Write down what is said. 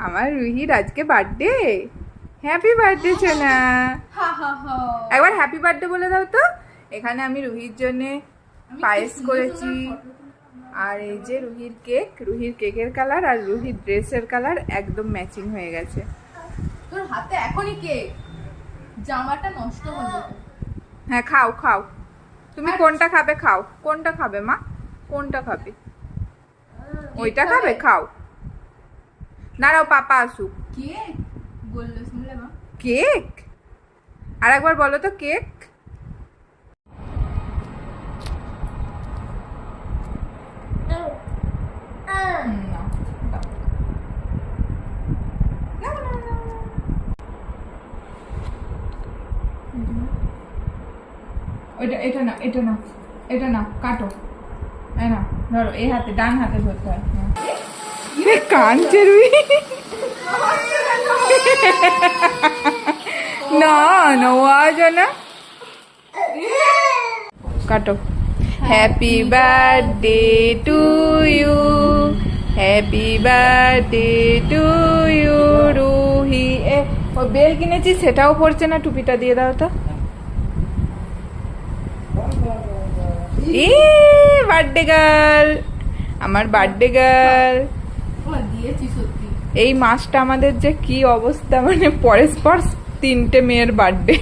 আমার রুহির আজকে বার্থডে। হ্যাপি বার্থডে সোনা। একবার হ্যাপি বার্থডে বলে দাও তো। এখানে আমি রুহির জন্য পায়েস করেছি, আর এই যে রুহির কেক, রুহির কেকের কালার আর রুহির ড্রেসের কালার একদম ম্যাচিং হয়ে গেছে। তোর হাতে এখনই কেক, জামাটা নষ্ট হয়ে যাবে। হ্যাঁ খাও খাও, তুমি কোনটা খাবে খাও। কোনটা খাবে মা, কোনটা খাবে? ওইটা খাবে, খাও। দাঁড়াও পাপা আসুক। কেক বললো, শুনলে মা? কেক আর একবার বলো তো, কেক। এটা না, এটা না, এটা না, কাটো। এই না, ধরো, এই হাতে, ডান হাতে ধরতে হয়। কাঁদছে রুই। না নওয়াজ না, কাটো। Happy birthday to you, happy birthday to you Ruhi. ও বেল কিনেছি, সেটাও পড়ছে না, টুপিটা দিয়ে দাও তো। বার্থডে গার্ল, আমার বার্থডে গার্ল। দিয়েছি সত্যি। এই মাসটা আমাদের যে কি অবস্থা, মানে পরস্পর 3টে মেয়ের বার্থডে।